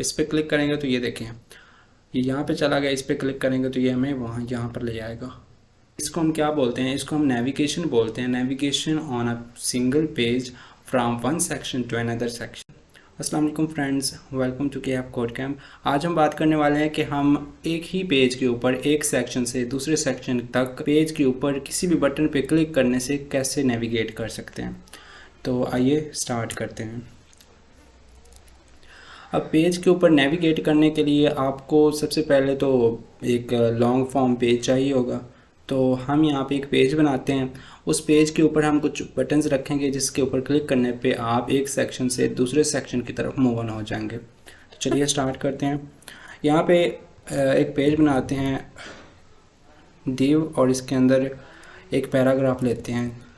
इस पर क्लिक करेंगे तो ये देखें ये यहाँ पे चला गया, इस पर क्लिक करेंगे तो ये हमें यहाँ पर ले जाएगा। इसको हम क्या बोलते हैं, इसको हम नेविगेशन बोलते हैं। Navigation on a single page from one section to another section. अस्सलाम वालेकुम friends, welcome to KF code camp. आज हम बात करने वाले हैं कि हम एक ही पेज के ऊपर एक सेक्शन से दूसरे सेक्शन तक पेज के ऊपर किसी भी बटन पे क्लिक करने से कैसे नेविगेट कर सकते हैं। तो आइए स्टार्ट करते हैं। अब पेज के ऊपर नेविगेट करने के लिए आपको सबसे पहले तो एक लॉन्ग फॉर्म पेज चाहिए होगा। तो हम यहाँ पे एक पेज बनाते हैं। उस पेज के ऊपर हम कुछ बटन्स रखेंगे जिसके ऊपर क्लिक करने पे आप एक सेक्शन से दूसरे सेक्शन की तरफ मूव ऑन हो जाएंगे। तो चलिए स्टार्ट करते हैं। यहाँ पे एक पेज बनाते हैं div और इसके अंदर एक पैराग्राफ लेते हैं।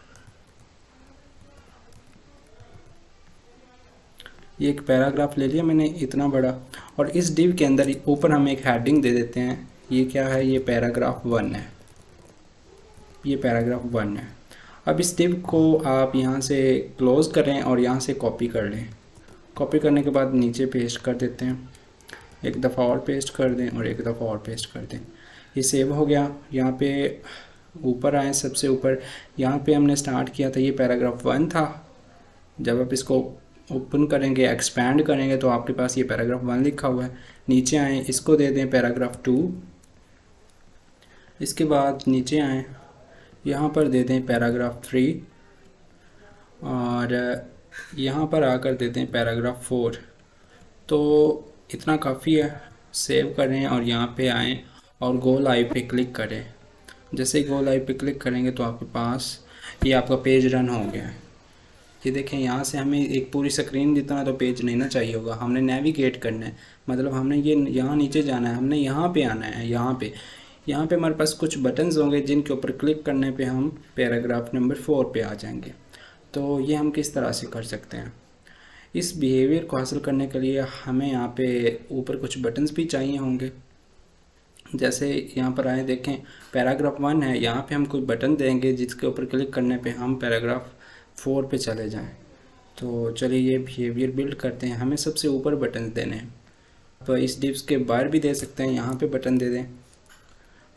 ये एक पैराग्राफ ले लिया मैंने इतना बड़ा, और इस div के अंदर ऊपर हम एक हेडिंग दे देते हैं। ये क्या है, ये पैराग्राफ 1 है, ये पैराग्राफ 1 है। अब इस div को आप यहाँ से क्लोज़ करें और यहाँ से कॉपी कर लें। कॉपी करने के बाद नीचे पेस्ट कर देते हैं, एक दफ़ा और पेस्ट कर दें और एक दफ़ा और पेस्ट कर दें। ये सेव हो गया। यहाँ पे ऊपर आए, सबसे ऊपर यहाँ पे हमने स्टार्ट किया था, ये पैराग्राफ 1 था। जब आप इसको ओपन करेंगे, एक्सपैंड करेंगे तो आपके पास ये पैराग्राफ 1 लिखा हुआ है। नीचे आए, इसको दे दें पैराग्राफ 2। इसके बाद नीचे आए, यहाँ पर दे दें पैराग्राफ 3 और यहाँ पर आकर दे दें पैराग्राफ 4। तो इतना काफ़ी है। सेव करें और यहाँ पे आएँ और गो लाइव पे क्लिक करें। जैसे ही गो लाइव पे क्लिक करेंगे तो आपके पास ये आपका पेज रन हो गया है। ये देखें, यहाँ से हमें एक पूरी स्क्रीन जितना तो पेज नहीं ना चाहिए होगा, हमने नेविगेट करना है। मतलब हमने ये यहाँ नीचे जाना है, हमने यहाँ पे आना है। यहाँ पे हमारे पास कुछ बटन्स होंगे जिनके ऊपर क्लिक करने पे हम पैराग्राफ नंबर 4 पे आ जाएंगे। तो ये हम किस तरह से कर सकते हैं। इस बिहेवियर को हासिल करने के लिए हमें यहाँ पे ऊपर कुछ बटन्स भी चाहिए होंगे। जैसे यहाँ पर आए, देखें पैराग्राफ 1 है, यहाँ पे हम कोई बटन देंगे जिसके ऊपर क्लिक करने पे हम पैराग्राफ 4 पे चले जाएं। तो चलिए ये बिहेवियर बिल्ड करते हैं। हमें सबसे ऊपर बटन देने हैं। तो इस डिव्स के बाहर भी दे सकते हैं, यहाँ पे बटन दे दें।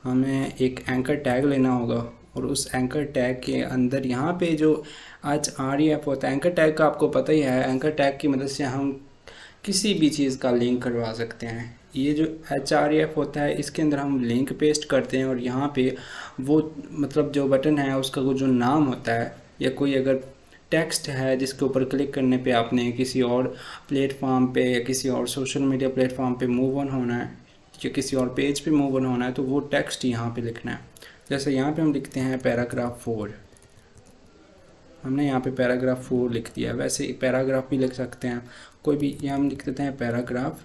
हमें एक एंकर टैग लेना होगा और उस एंकर टैग के अंदर यहाँ पे जो HREF होता है, एंकर टैग का आपको पता ही है। एंकर टैग की मदद से हम किसी भी चीज़ का लिंक करवा सकते हैं। ये जो HREF होता है, इसके अंदर हम लिंक पेस्ट करते हैं और यहाँ पे वो मतलब जो बटन है उसका वो जो नाम होता है, या कोई अगर टेक्स्ट है जिसके ऊपर क्लिक करने पे आपने किसी और प्लेटफॉर्म पे या किसी और सोशल मीडिया प्लेटफॉर्म पे मूव ऑन होना है या किसी और पेज पे मूव ऑन होना है, तो वो टेक्स्ट यहाँ पे लिखना है। जैसे यहाँ पे हम लिखते हैं पैराग्राफ 4, हमने यहाँ पे पैराग्राफ 4 लिख दिया। वैसे पैराग्राफ भी लिख सकते हैं कोई भी, यहाँ हम लिख देते हैं पैराग्राफ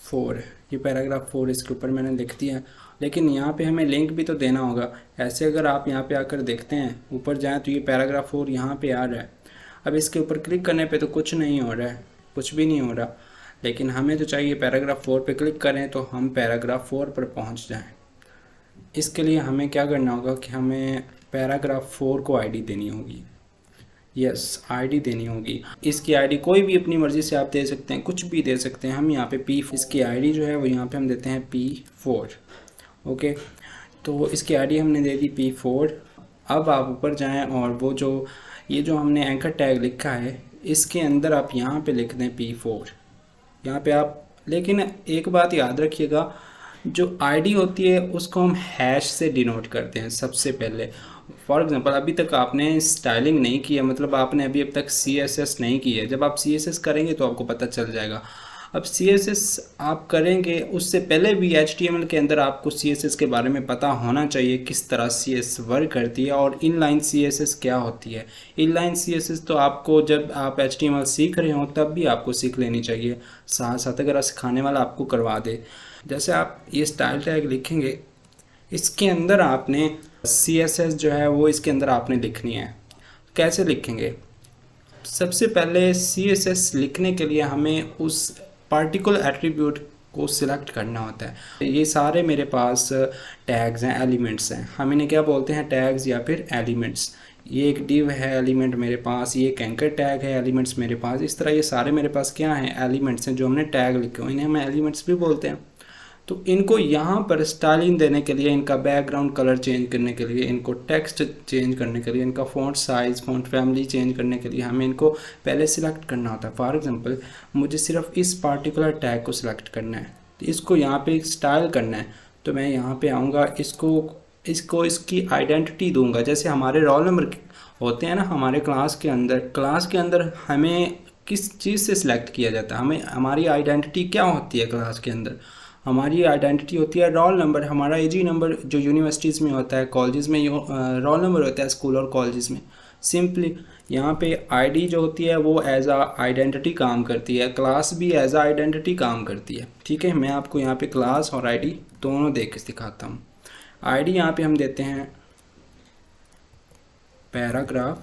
4। ये पैराग्राफ 4 इसके ऊपर मैंने लिख दिया। लेकिन यहाँ पे हमें लिंक भी तो देना होगा। ऐसे अगर आप यहाँ पे आकर देखते हैं, ऊपर जाएँ तो ये पैराग्राफ 4 यहाँ पे आ रहा है। अब इसके ऊपर क्लिक करने पे तो कुछ नहीं हो रहा है, कुछ भी नहीं हो रहा। लेकिन हमें तो चाहिए पैराग्राफ 4 पे क्लिक करें तो हम पैराग्राफ 4 पर पहुँच जाएँ। इसके लिए हमें क्या करना होगा कि हमें पैराग्राफ 4 को आईडी देनी होगी। यस, आईडी देनी होगी। इसकी आईडी कोई भी अपनी मर्ज़ी से आप दे सकते हैं, कुछ भी दे सकते हैं। हम यहाँ पे इसकी आईडी जो है वो यहाँ पे हम देते हैं P4। ओके, तो इसकी आईडी हमने दे दी P4। अब आप ऊपर जाएं और वो जो ये जो हमने एंकर टैग लिखा है इसके अंदर आप यहाँ पे लिख दें P4 यहाँ पे आप। लेकिन एक बात याद रखिएगा, जो आईडी होती है उसको हम हैश से डिनोट करते हैं सबसे पहले। फॉर एग्जांपल अभी तक आपने स्टाइलिंग नहीं किया, मतलब आपने अभी अब तक CSS नहीं की है। जब आप CSS करेंगे तो आपको पता चल जाएगा। अब CSS आप करेंगे उससे पहले भी HTML के अंदर आपको CSS के बारे में पता होना चाहिए, किस तरह CSS वर्क करती है और इनलाइन CSS क्या होती है। इनलाइन CSS तो आपको जब आप HTML सीख रहे हो तब भी आपको सीख लेनी चाहिए, साथ साथ अगर सिखाने वाला आपको करवा दे। जैसे आप ये स्टाइल टैग लिखेंगे, इसके अंदर आपने CSS जो है वो इसके अंदर आपने लिखनी है। कैसे लिखेंगे? सबसे पहले CSS लिखने के लिए हमें उस पार्टिकुलर एट्रीब्यूट को सिलेक्ट करना होता है। ये सारे मेरे पास टैग्स हैं, एलिमेंट्स हैं। हम इन्हें क्या बोलते हैं, टैग्स या फिर एलिमेंट्स। ये एक div है एलिमेंट मेरे पास, ये एक एंकर टैग है एलिमेंट्स मेरे पास। इस तरह ये सारे मेरे पास क्या हैं, एलिमेंट्स हैं जो हमने टैग लिखे हुए, इन्हें हम एलिमेंट्स भी बोलते हैं। तो इनको यहाँ पर स्टाइलिंग देने के लिए, इनका बैकग्राउंड कलर चेंज करने के लिए, इनको टेक्स्ट चेंज करने के लिए, इनका font size, font family change करने के लिए हमें इनको पहले सिलेक्ट करना होता है। फॉर एग्जांपल मुझे सिर्फ इस पार्टिकुलर टैग को सिलेक्ट करना है, तो इसको यहाँ पे स्टाइल करना है, तो मैं यहाँ पे आऊँगा, इसको इसको इसकी आइडेंटिटी दूंगा। जैसे हमारे रोल नंबर होते हैं ना हमारे क्लास के अंदर हमें किस चीज़ से सिलेक्ट किया जाता है, हमें हमारी आइडेंटिटी क्या होती है क्लास के अंदर, हमारी आइडेंटिटी होती है रोल नंबर, हमारा एजी नंबर जो यूनिवर्सिटीज़ में होता है, कॉलेजेस में रोल नंबर होता है स्कूल और कॉलेजेस में। सिंपली यहाँ पे आईडी जो होती है वो एज आ आइडेंटिटी काम करती है, क्लास भी एज आ आइडेंटिटी काम करती है। ठीक है, मैं आपको यहाँ पे क्लास और आईडी दोनों देख के दिखाता हूँ। आईडी यहाँ पे हम देते हैं पैराग्राफ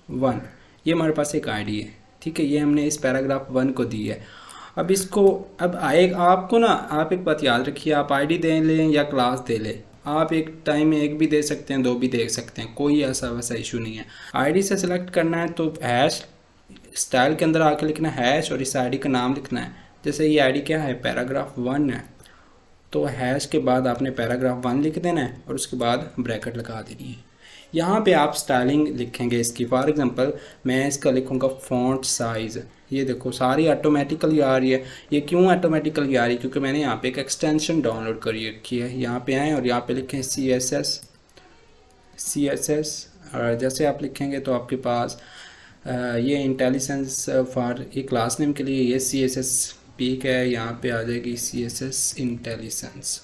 1, ये हमारे पास एक आईडी है। ठीक है, ये हमने इस पैराग्राफ 1 को दी है। अब इसको अब आए आपको ना, आप एक बात याद रखिए, आप आईडी दे लें या क्लास दे लें, आप एक टाइम में एक भी दे सकते हैं, दो भी दे सकते हैं, कोई ऐसा वैसा इशू नहीं है। आईडी से सिलेक्ट करना है तो हैश स्टाइल के अंदर आके लिखना है हैश और इस आईडी का नाम लिखना है। जैसे ये आईडी क्या है, पैराग्राफ 1 है, तो हैश के बाद आपने पैराग्राफ 1 लिख देना है और उसके बाद ब्रैकेट लगा देनी है। यहाँ पे आप स्टाइलिंग लिखेंगे इसकी। फॉर एग्जांपल मैं इसका लिखूँगा फ़ॉन्ट साइज़, ये देखो सारी ऑटोमेटिकली आ रही है। ये क्यों ऑटोमेटिकली आ रही है, क्योंकि मैंने यहाँ पे एक एक्सटेंशन डाउनलोड करी रखी है। यहाँ पे आएँ और यहाँ पे लिखें CSS और जैसे आप लिखेंगे तो आपके पास ये इंटेलिजेंस फॉर ये क्लास नेम के लिए ये CSS पीक है, यहाँ पे आ जाएगी CSS इंटेलिजेंस।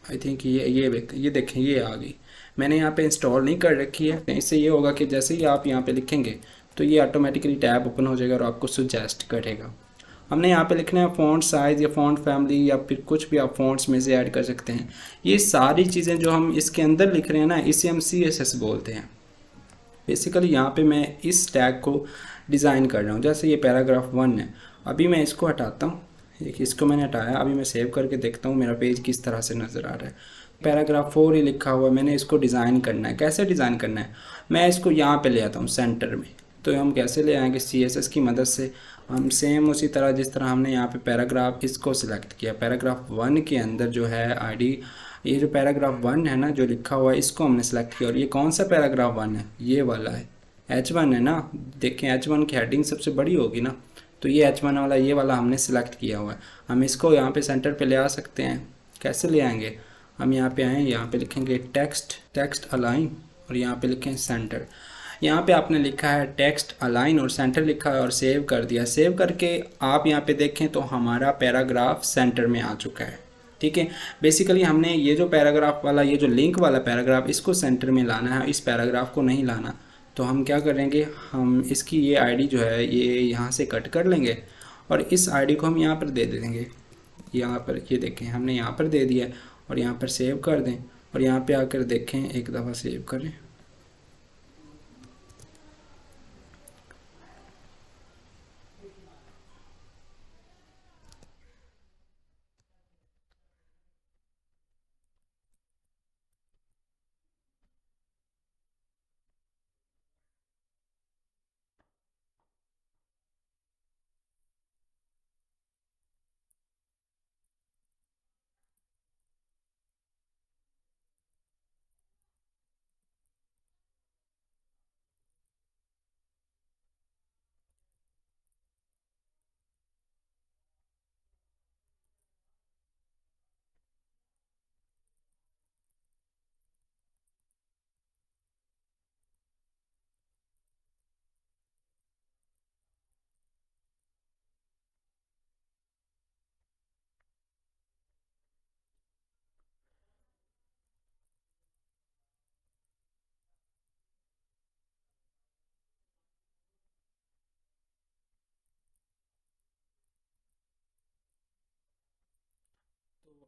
आई थिंक ये देखें ये आ गई। मैंने यहाँ पे इंस्टॉल नहीं कर रखी है, इससे ये होगा कि जैसे ही आप यहाँ पे लिखेंगे तो ये ऑटोमेटिकली टैब ओपन हो जाएगा और आपको सजेस्ट करेगा। हमने यहाँ पे लिखना है फ़ॉन्ट साइज़ या फ़ॉन्ट फैमिली या फिर कुछ भी आप फ़ॉन्ट्स में से ऐड कर सकते हैं। ये सारी चीज़ें जो हम इसके अंदर लिख रहे हैं ना, इसे हम CSS बोलते हैं। बेसिकली यहाँ पे मैं इस टैग को डिज़ाइन कर रहा हूँ। जैसे ये पैराग्राफ 1 है, अभी मैं इसको हटाता हूँ, देखिए इसको मैंने हटाया, अभी मैं सेव करके देखता हूँ मेरा पेज किस तरह से नज़र आ रहा है। पैराग्राफ 4 ही लिखा हुआ है, मैंने इसको डिज़ाइन करना है। कैसे डिज़ाइन करना है, मैं इसको यहाँ पे ले आता हूँ सेंटर में। तो हम कैसे ले आएंगे, CSS की मदद से। हम सेम उसी तरह जिस तरह हमने यहाँ पे पैराग्राफ इसको सिलेक्ट किया, पैराग्राफ 1 के अंदर जो है आईडी, ये जो पैराग्राफ 1 है ना जो लिखा हुआ है, इसको हमने सेलेक्ट किया। और ये कौन सा पैराग्राफ 1 है, ये वाला है, H1 है ना। देखें H1 की हेडिंग सबसे बड़ी होगी ना, तो ये H1 वाला, ये वाला हमने सेलेक्ट किया हुआ है। हम इसको यहाँ पे सेंटर पे ले आ सकते हैं। कैसे ले आएंगे, हम यहाँ पे आएँ, यहाँ पे लिखेंगे टेक्स्ट अलाइन और यहाँ पे लिखें सेंटर। यहाँ पे आपने लिखा है टेक्स्ट अलाइन और सेंटर लिखा है और सेव कर दिया। सेव करके आप यहाँ पे देखें तो हमारा पैराग्राफ सेंटर में आ चुका है। ठीक है, बेसिकली हमने ये जो पैराग्राफ वाला, ये जो लिंक वाला पैराग्राफ, इसको सेंटर में लाना है, इस पैराग्राफ को नहीं लाना। तो हम क्या करेंगे, हम इसकी ये आईडी जो है ये यहाँ से कट कर लेंगे और इस आईडी को हम यहाँ पर दे देंगे। यहाँ पर ये देखें हमने यहाँ पर दे दिया और यहाँ पर सेव कर दें और यहाँ पे आकर देखें, एक दफ़ा सेव करें।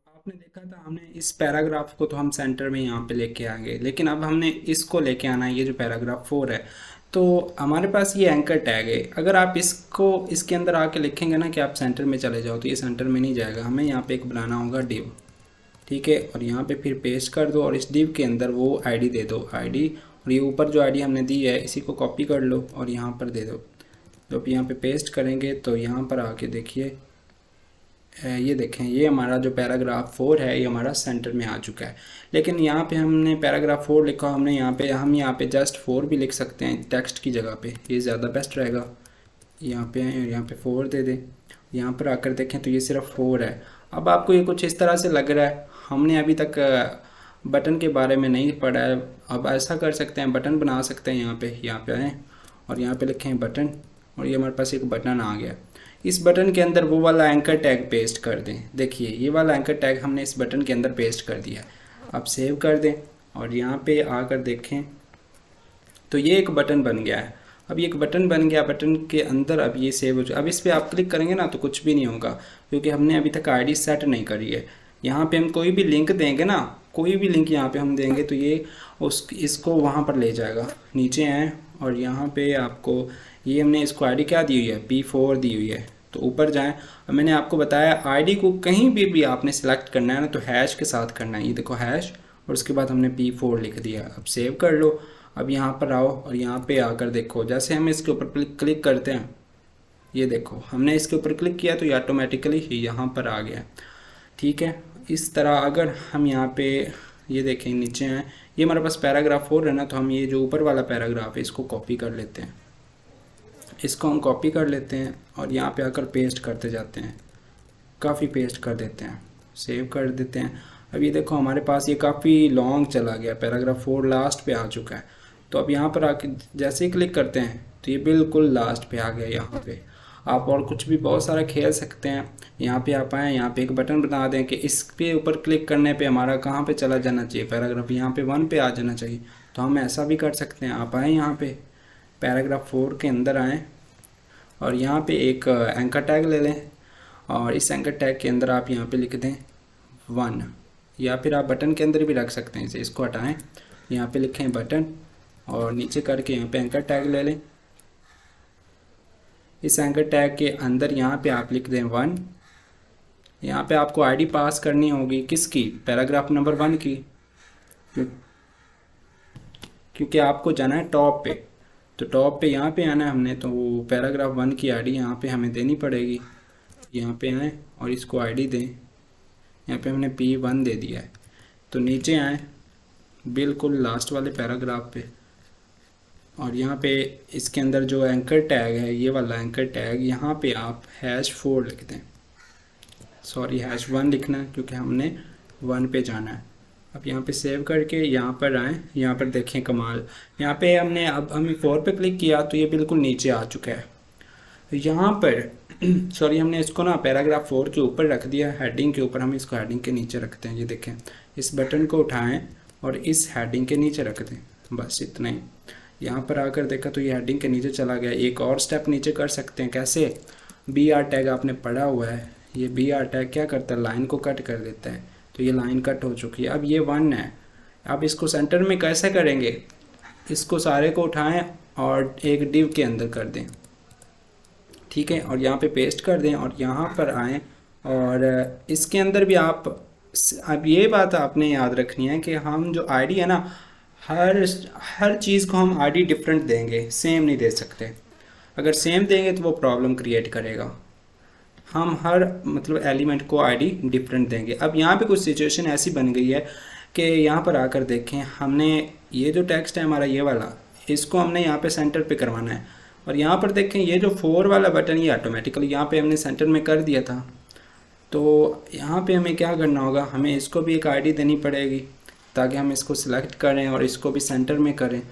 आपने देखा था हमने इस पैराग्राफ को तो हम सेंटर में यहाँ पे लेके आ गए, लेकिन अब हमने इसको लेके आना है, ये जो पैराग्राफ 4 है। तो हमारे पास ये एंकर टैग है। अगर आप इसको इसके अंदर आके लिखेंगे ना कि आप सेंटर में चले जाओ, तो ये सेंटर में नहीं जाएगा। हमें यहाँ पे एक बनाना होगा डिव। ठीक है। और यहाँ पे फिर पेस्ट कर दो और इस div के अंदर वो आईडी दे दो, आईडी, और ये ऊपर जो आईडी हमने दी है इसी को कॉपी कर लो और यहाँ पर दे दो। जब यहाँ पे पेस्ट करेंगे तो यहाँ पर आके देखिए, ये देखें, ये हमारा जो पैराग्राफ 4 है ये हमारा सेंटर में आ चुका है। लेकिन यहाँ पे हमने पैराग्राफ 4 लिखा, हमने यहाँ पे जस्ट 4 भी लिख सकते हैं टेक्स्ट की जगह पे, ये ज़्यादा बेस्ट रहेगा। यहाँ पे आए और यहाँ पे 4 दे दें। यहाँ पर आकर देखें तो ये सिर्फ 4 है। अब आपको ये कुछ इस तरह से लग रहा है, हमने अभी तक बटन के बारे में नहीं पढ़ा है। अब ऐसा कर सकते हैं, बटन बना सकते हैं। यहाँ पे आएँ और यहाँ पे लिखें बटन, और ये हमारे पास एक बटन आ गया। इस बटन के अंदर वो वाला एंकर टैग पेस्ट कर दें। देखिए ये वाला एंकर टैग हमने इस बटन के अंदर पेस्ट कर दिया। अब सेव कर दें और यहाँ पे आकर देखें तो ये एक बटन बन गया है। अब ये एक बटन बन गया, बटन के अंदर अब ये सेव हो जाए। अब इस पर आप क्लिक करेंगे ना तो कुछ भी नहीं होगा, क्योंकि हमने अभी तक आईडी सेट नहीं करी है। यहाँ पे हम कोई भी लिंक देंगे ना, कोई भी लिंक यहाँ पे हम देंगे तो ये इसको वहाँ पर ले जाएगा। नीचे आए और यहाँ पे आपको ये हमने इसको आईडी क्या दी हुई है, P4 दी हुई है। तो ऊपर जाएं और मैंने आपको बताया आईडी को कहीं भी आपने सेलेक्ट करना है ना तो हैश के साथ करना है। ये देखो हैश, और उसके बाद हमने P4 लिख दिया। अब सेव कर लो। अब यहाँ पर आओ और यहाँ पे आकर देखो, जैसे हम इसके ऊपर क्लिक करते हैं, ये देखो हमने इसके ऊपर क्लिक किया तो ये ऑटोमेटिकली यहाँ पर आ गया। ठीक है, इस तरह अगर हम यहाँ पे ये देखें नीचे हैं, ये हमारे पास पैराग्राफ 4 है ना, तो हम ये जो ऊपर वाला पैराग्राफ है इसको कॉपी कर लेते हैं। इसको हम कॉपी कर लेते हैं और यहाँ पे आकर पेस्ट करते जाते हैं, काफ़ी पेस्ट कर देते हैं, सेव कर देते हैं। अब ये देखो हमारे पास ये काफ़ी लॉन्ग चला गया, पैराग्राफ 4 लास्ट पे आ चुका है। तो अब यहाँ पर आके जैसे ही क्लिक करते हैं तो ये बिल्कुल लास्ट पे आ गया। यहाँ पे आप और कुछ भी बहुत सारा खेल सकते हैं। यहाँ पे आप आएँ, यहाँ पे एक बटन बना दें कि इस पे ऊपर क्लिक करने पे हमारा कहाँ पे चला जाना चाहिए, पैराग्राफ यहाँ पे 1 पे आ जाना चाहिए। तो हम ऐसा भी कर सकते हैं। आप आएँ यहाँ पे पैराग्राफ 4 के अंदर आएँ और यहाँ पे एक एंकर टैग ले लें और इस एंकर टैग के अंदर आप यहाँ पे लिख दें 1, या फिर आप बटन के अंदर भी रख सकते हैं। इसे इसको हटाएं, यहाँ पे लिखें बटन और नीचे करके यहाँ पे एंकर टैग ले लें। इस एंकर टैग के अंदर यहाँ पे आप लिख दें 1। यहाँ पे आपको आईडी पास करनी होगी किसकी, पैराग्राफ नंबर 1 की, क्योंकि आपको जाना है टॉप पे। तो टॉप पे यहाँ पे आना है हमने, तो पैराग्राफ 1 की आईडी यहाँ पे हमें देनी पड़ेगी। यहाँ पे आएँ और इसको आईडी दें। यहाँ पे हमने P1 दे दिया है। तो नीचे आएँ बिल्कुल लास्ट वाले पैराग्राफ पे और यहाँ पे इसके अंदर जो एंकर टैग है, ये वाला एंकर टैग, यहाँ पे आप #4 लिख दें। सॉरी #1 लिखना है क्योंकि हमने 1 पे जाना है। अब यहाँ पे सेव करके यहाँ पर आएँ, यहाँ पर देखें कमाल, यहाँ पे हमने अब हमें 4 पे क्लिक किया तो ये बिल्कुल नीचे आ चुका है। यहाँ पर सॉरी हमने इसको ना पैराग्राफ 4 के ऊपर रख दिया, हेडिंग के ऊपर। हम इसको हेडिंग के नीचे रखते हैं। ये देखें, इस बटन को उठाएं और इस हेडिंग के नीचे रख दें, बस इतना ही। यहाँ पर आकर देखा तो ये हेडिंग के नीचे चला गया। एक और स्टेप नीचे कर सकते हैं, कैसे, BR टैग आपने पढ़ा हुआ है, ये BR टैग क्या करता है, लाइन को कट कर देता है। तो ये लाइन कट हो चुकी है। अब ये 1 है। अब इसको सेंटर में कैसे करेंगे, इसको सारे को उठाएं और एक डिव के अंदर कर दें। ठीक है, और यहाँ पे पेस्ट कर दें और यहाँ पर आएँ और इसके अंदर भी आप, अब ये बात आपने याद रखनी है कि हम जो आईडी है ना, हर चीज़ को हम आईडी डिफरेंट देंगे, सेम नहीं दे सकते। अगर सेम देंगे तो वो प्रॉब्लम क्रिएट करेगा। हम हर मतलब एलिमेंट को आईडी डिफरेंट देंगे। अब यहाँ पे कुछ सिचुएशन ऐसी बन गई है कि यहाँ पर आकर देखें, हमने ये जो टेक्स्ट है हमारा ये वाला, इसको हमने यहाँ पे सेंटर पे करवाना है। और यहाँ पर देखें ये जो 4 वाला बटन, ये ऑटोमेटिकली यहाँ पे हमने सेंटर में कर दिया था। तो यहाँ पे हमें क्या करना होगा, हमें इसको भी एक आईडी देनी पड़ेगी ताकि हम इसको सिलेक्ट करें और इसको भी सेंटर में करें।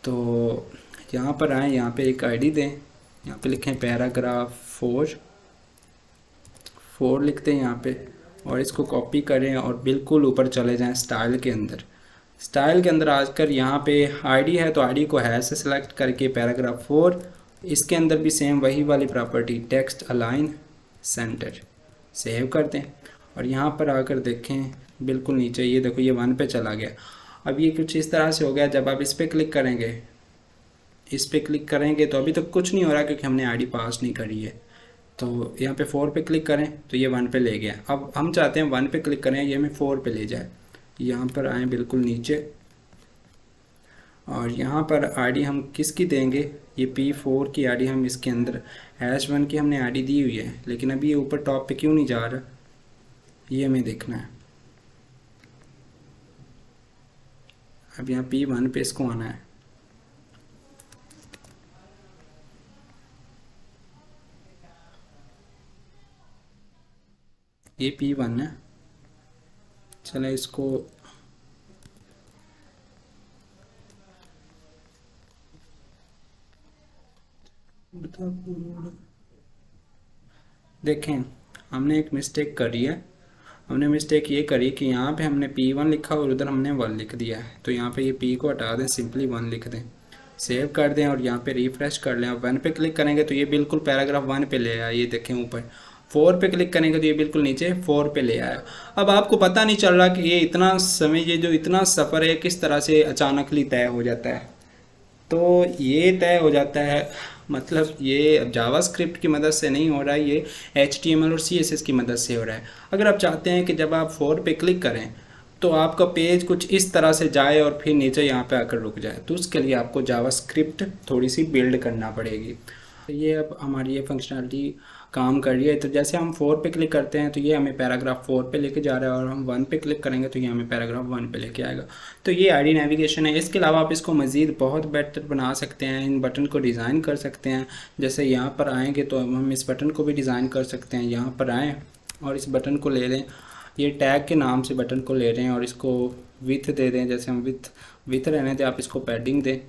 तो यहाँ पर आएँ, यहाँ पे एक आईडी दें, यहाँ पे लिखें पैराग्राफ 4 लिखते हैं यहाँ पे और इसको कॉपी करें और बिल्कुल ऊपर चले जाएं स्टाइल के अंदर। स्टाइल के अंदर आकर यहाँ पे आईडी है तो आईडी को है से सिलेक्ट करके पैराग्राफ 4, इसके अंदर भी सेम वही वाली property text align centre, save कर दें। और यहाँ पर आकर देखें बिल्कुल नीचे, ये देखो ये 1 पे चला गया। अब ये कुछ इस तरह से हो गया। जब आप इस पर क्लिक करेंगे, तो अभी तक कुछ नहीं हो रहा क्योंकि हमने आईडी पास नहीं करी है। तो यहाँ पे 4 पे क्लिक करें तो ये 1 पे ले गया। अब हम चाहते हैं 1 पे क्लिक करें, ये हमें 4 पे ले जाए। यहाँ पर आए बिल्कुल नीचे, और यहाँ पर आईडी हम किसकी देंगे, ये P4 की आईडी हम इसके अंदर -1 की हमने आईडी दी हुई है, लेकिन अभी ये ऊपर टॉप पे क्यों नहीं जा रहा, ये हमें देखना है। अब यहाँ P1 पे इसको आना है। ये P1 है। चलो इसको देखें, हमने एक मिस्टेक करी है। हमने मिस्टेक ये करी कि यहाँ पे हमने P1 लिखा और उधर हमने 1 लिख दिया है। तो यहाँ पे ये P को हटा दें, सिंपली 1 लिख दें, सेव कर दें और यहाँ पे रिफ्रेश कर लें। अब 1 पे क्लिक करेंगे तो ये बिल्कुल पैराग्राफ 1 पे ले आया। ये देखें ऊपर 4 पे क्लिक करेंगे तो ये बिल्कुल नीचे 4 पे ले आया। अब आपको पता नहीं चल रहा कि ये इतना समय, ये जो इतना सफ़र है किस तरह से अचानकली तय हो जाता है। तो ये तय हो जाता है, मतलब ये जावास्क्रिप्ट की मदद से नहीं हो रहा है, ये HTML और CSS की मदद से हो रहा है। अगर आप चाहते हैं कि जब आप 4 पे क्लिक करें तो आपका पेज कुछ इस तरह से जाए और फिर नीचे यहाँ पे आकर रुक जाए, तो उसके लिए आपको जावास्क्रिप्ट थोड़ी सी बिल्ड करना पड़ेगी। तो ये अब हमारी ये फंक्शनलिटी काम कर रही है। तो जैसे हम 4 पे क्लिक करते हैं तो ये हमें पैराग्राफ 4 पे लेके जा रहा है, और हम 1 पे क्लिक करेंगे तो ये हमें पैराग्राफ 1 पे लेके आएगा। तो ये आईडी नेविगेशन है। इसके अलावा आप इसको मज़ीद बहुत बेहतर बना सकते हैं, इन बटन को डिज़ाइन कर सकते हैं। जैसे यहाँ पर आएँगे तो हम इस बटन को भी डिज़ाइन कर सकते हैं। यहाँ पर आएँ और इस बटन को ले लें, ये टैग के नाम से बटन को ले रहे हैं, और इसको विथ दे दें। जैसे हम विथ रहने दें, आप इसको पैडिंग दें।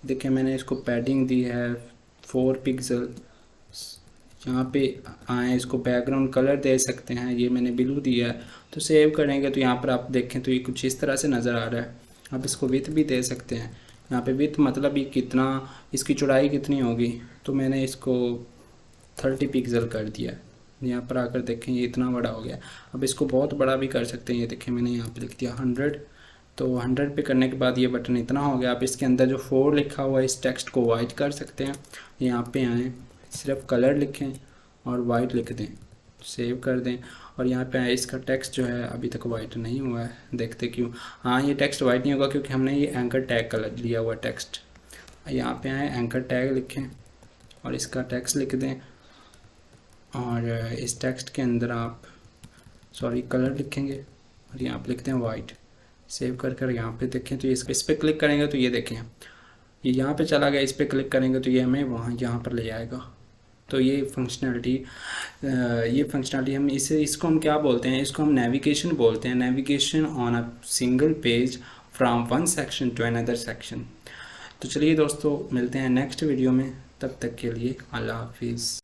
देखिए मैंने इसको पैडिंग दी है 4 पिक्सल। यहाँ पे आए, इसको बैकग्राउंड कलर दे सकते हैं, ये मैंने ब्लू दिया है। तो सेव करेंगे तो यहाँ पर आप देखें तो ये कुछ इस तरह से नज़र आ रहा है। आप इसको विथ भी दे सकते हैं। यहाँ पे विथ मतलब ये कितना, इसकी चौड़ाई कितनी होगी, तो मैंने इसको 30 पिक्सल कर दिया। यहाँ पर आकर देखें ये इतना बड़ा हो गया। अब इसको बहुत बड़ा भी कर सकते हैं। ये देखें मैंने यहाँ पे लिख दिया 100। तो 100 पे करने के बाद ये बटन इतना हो गया। आप इसके अंदर जो 4 लिखा हुआ है इस टेक्स्ट को वाइट कर सकते हैं। यहाँ पे आएँ, सिर्फ कलर लिखें और वाइट लिख दें, सेव कर दें। और यहाँ पे आए, इसका टेक्स्ट जो है अभी तक वाइट नहीं हुआ है, देखते क्यों। हाँ ये टेक्स्ट वाइट नहीं होगा क्योंकि हमने ये एंकर टैग कलर लिया हुआ टेक्स्ट। यहाँ पे आए, एंकर टैग लिखें और इसका टेक्स्ट लिख दें, और इस टेक्स्ट के अंदर आप कलर लिखेंगे और यहाँ पे लिखते हैं वाइट। सेव कर यहाँ पे देखें तो इस पर क्लिक करेंगे तो ये देखें ये यहाँ पे चला गया। इस पर क्लिक करेंगे तो ये हमें यहाँ पर ले आएगा। तो ये फंक्शनलिटी हम इसको हम क्या बोलते हैं, इसको हम नेविगेशन बोलते हैं। Navigation on a single page from one section to another section. तो चलिए दोस्तों, मिलते हैं नेक्स्ट वीडियो में। तब तक के लिए अल्लाह हाफिज़।